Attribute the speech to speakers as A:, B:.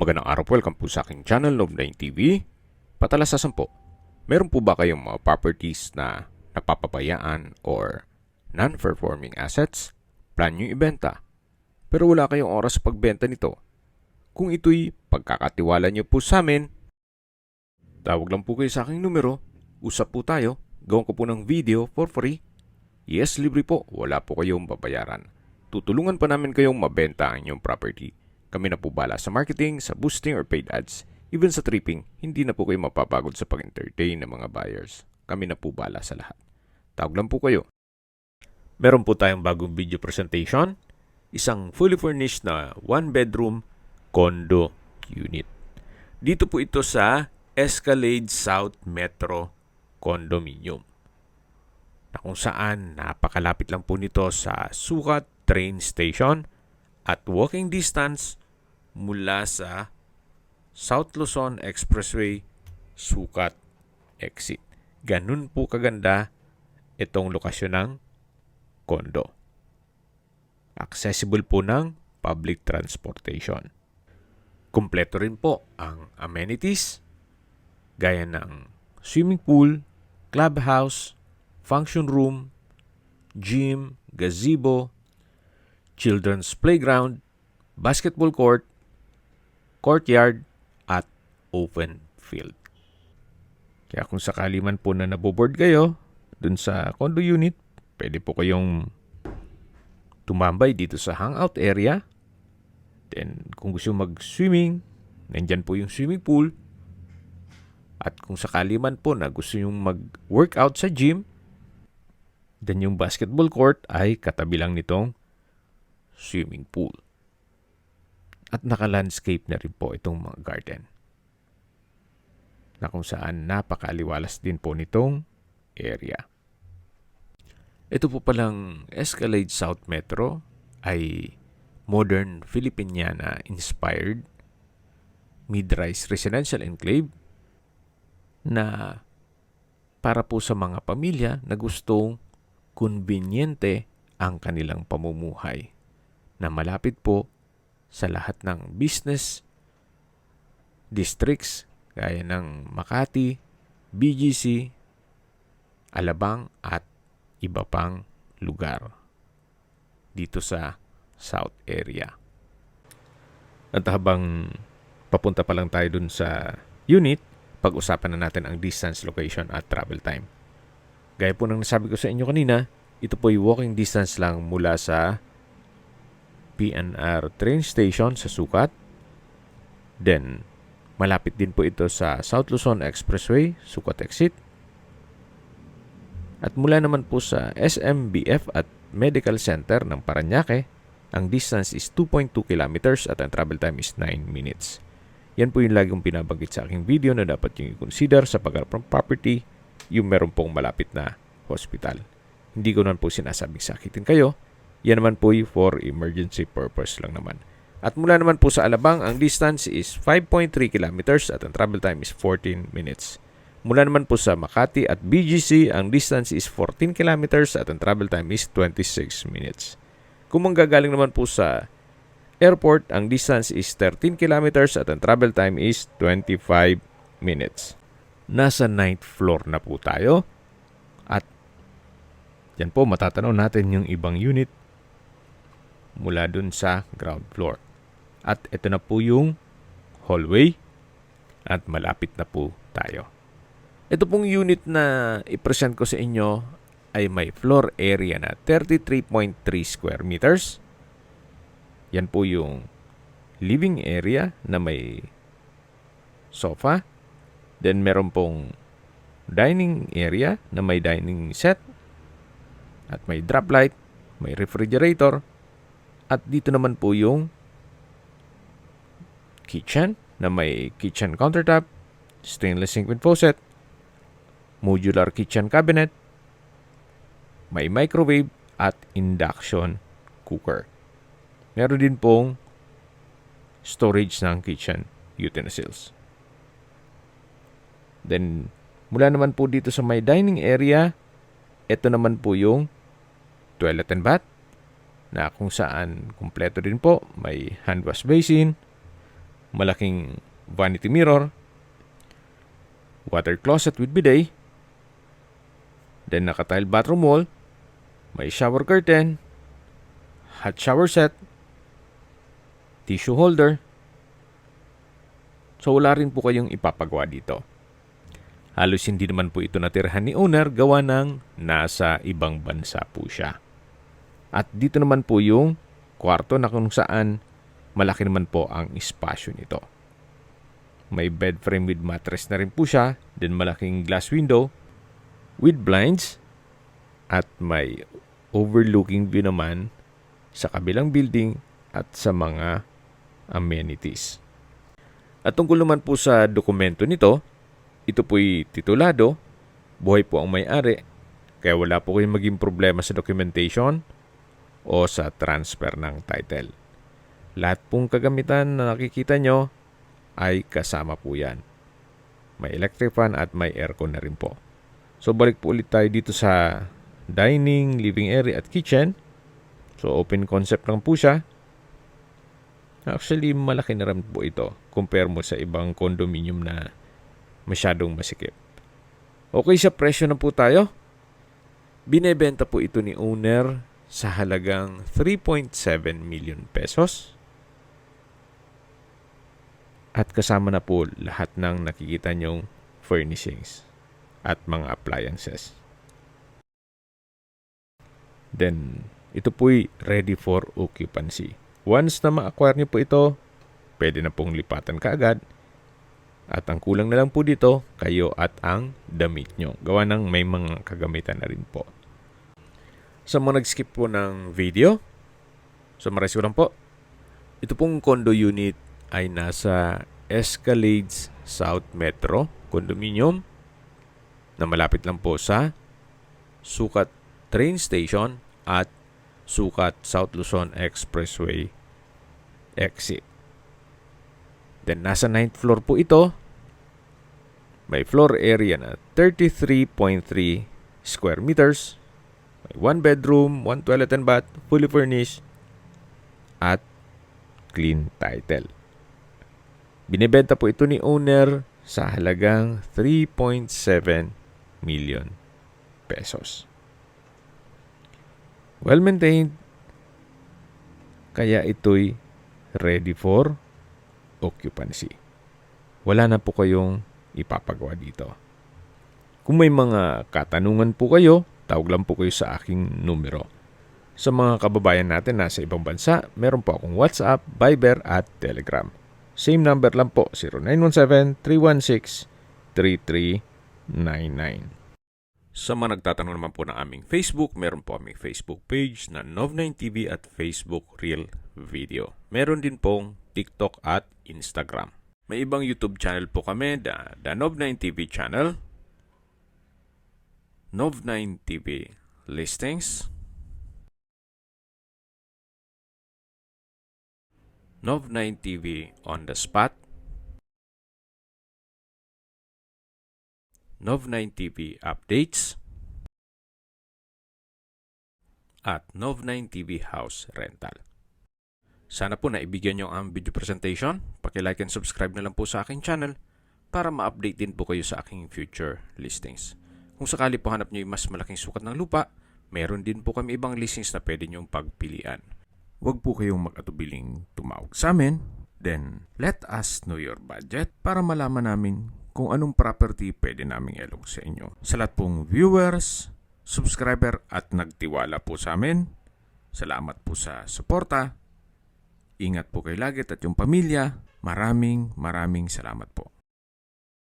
A: Magandang araw po, welcome po sa aking channel, Love9 TV. Patalasasan po, meron po ba kayong mga properties na napapabayaan or non-performing assets? Plan nyo ibenta, pero wala kayong oras sa pagbenta nito. Kung ito'y pagkakatiwala nyo po sa amin, tawag lang po kayo sa aking numero, usap po tayo, gawin ko po ng video for free. Yes, libre po, wala po kayong babayaran. Tutulungan pa namin kayong mabenta ang inyong property. Kami na po bala sa marketing, sa boosting or paid ads. Even sa tripping, hindi na po kayo mapapagod sa pag-entertain ng mga buyers. Kami na po bala sa lahat. Tawag lang po kayo. Meron po tayong bagong video presentation. Isang fully furnished na one-bedroom condo unit. Dito po ito sa Escalade South Metro Condominium, na kung saan napakalapit lang po nito sa Sukat Train Station at walking distance mula sa South Luzon Expressway Sukat Exit. Ganun po kaganda itong lokasyon ng kondo. Accessible po ng public transportation. Kumpleto rin po ang amenities gaya ng swimming pool, clubhouse, function room, gym, gazebo, children's playground, basketball court, courtyard, at open field. Kaya kung sakali man po na naboboard kayo dun sa condo unit, pwede po kayong tumambay dito sa hangout area. Then kung gusto mag-swimming, nandyan po yung swimming pool. At kung sakali man po na gusto yung mag-workout sa gym, then yung basketball court ay katabi lang nitong swimming pool. At naka-landscape na rin po itong mga garden, na kung saan napakaaliwalas din po nitong area. Ito po palang Escalade South Metro ay modern Filipiniana inspired mid-rise residential enclave na para po sa mga pamilya na gustong konbinyente ang kanilang pamumuhay, na malapit po sa lahat ng business districts gaya ng Makati, BGC, Alabang at iba pang lugar dito sa South area. At habang papunta pa lang tayo dun sa unit, pag-usapan na natin ang distance, location at travel time. Gaya po ng nasabi ko sa inyo kanina, ito po ay walking distance lang mula sa PNR train station sa Sukat. Then, malapit din po ito sa South Luzon Expressway, Sukat Exit. At mula naman po sa SMBF at Medical Center ng Parañaque, ang distance is 2.2 kilometers at ang travel time is 9 minutes. Yan po yung lagi kong binabanggit sa aking video na dapat yung i-consider sa pagharap ng property, yung meron pong malapit na hospital. Hindi ko naman po sinasabing sakitin kayo. Yan naman po for emergency purpose lang naman. At mula naman po sa Alabang, ang distance is 5.3 kilometers at ang travel time is 14 minutes. Mula naman po sa Makati at BGC, ang distance is 14 kilometers at ang travel time is 26 minutes. Kung manggagaling naman po sa airport, ang distance is 13 kilometers at ang travel time is 25 minutes. Nasa 9th floor na po tayo. At yan po, matatanaw natin yung ibang unit mula dun sa ground floor. At ito na po yung hallway at malapit na po tayo. Ito pong unit na i-present ko sa inyo ay may floor area na 33.3 square meters. Yan po yung living area na may sofa. Then meron pong dining area na may dining set at may drop light, may refrigerator. At dito naman po yung kitchen na may kitchen countertop, stainless sink with faucet, modular kitchen cabinet, may microwave at induction cooker. Meron din pong storage ng kitchen utensils. Then, mula naman po dito sa may dining area, ito naman po yung toilet and bath, na kung saan kumpleto din po. May hand wash basin, malaking vanity mirror, water closet with bidet, then naka-tile bathroom wall, may shower curtain, hot shower set, tissue holder. So wala rin po kayong ipapagawa dito. Halos hindi naman po ito natirhan ni owner, gawa ng nasa ibang bansa po siya. At dito naman po yung kwarto na kung saan malaki naman po ang espasyo nito. May bed frame with mattress na rin po siya, then malaking glass window with blinds, at may overlooking view naman sa kabilang building at sa mga amenities. At tungkol naman po sa dokumento nito, ito po'y titulado, buhay po ang may-ari, kaya wala po kayong maging problema sa documentation o sa transfer ng title. Lahat pong kagamitan na nakikita nyo ay kasama po yan. May electric fan at may aircon na rin po. So balik po ulit tayo dito sa dining, living area at kitchen. So open concept lang po siya. Actually, malaki na rin po ito compare mo sa ibang condominium na masyadong masikip. Okay, sa presyo na po tayo. Binebenta po ito ni owner sa halagang 3.7 million pesos. At kasama na po lahat ng nakikita nyong furnishings at mga appliances. Then, ito po'y ready for occupancy. Once na ma-acquire nyo po ito, pwede na pong lipatan kaagad. At ang kulang na lang po dito, kayo at ang damit nyo. Gawa ng may mga kagamitan na rin po. Sa mga nag-skip po ng video, summarize ko lang po. Ito pong condo unit ay nasa Escalades South Metro Condominium na malapit lang po sa Sukat Train Station at Sukat South Luzon Expressway exit. Then nasa 9th floor po ito. May floor area na 33.3 square meters. May 1 bedroom, 1 toilet and bath, fully furnished at clean title. Binibenta po ito ni owner sa halagang 3.7 million pesos. Well maintained, kaya ito'y ready for occupancy. Wala na po kayong ipapagawa dito. Kung may mga katanungan po kayo, tawag lang po kayo sa aking numero. Sa mga kababayan natin nasa ibang bansa, meron po akong WhatsApp, Viber at Telegram. Same number lang po, 0917-316-3399. Sa mga nagtatanong naman po ng aming Facebook, meron po aming Facebook page na Nov9TV at Facebook Real Video. Meron din pong TikTok at Instagram. May ibang YouTube channel po kami, the Nov9TV channel, Nov9TV Listings, Nov9TV On The Spot, Nov9TV Updates, at Nov9TV House Rental. Sana po naibigyan nyo ang video presentation. Paki-like and subscribe na lang po sa aking channel para ma-update din po kayo sa aking future listings. Kung sakali po hanap nyo yung mas malaking sukat ng lupa, meron din po kami ibang listings na pwede nyong pagpilian. Huwag po kayong mag-atubiling tumawag sa amin. Then, let us know your budget para malaman namin kung anong property pwede naming ilog sa inyo. Sa lahat pong viewers, subscriber at nagtiwala po sa amin, salamat po sa suporta. Ingat po kayo lagi at yung pamilya. Maraming salamat po.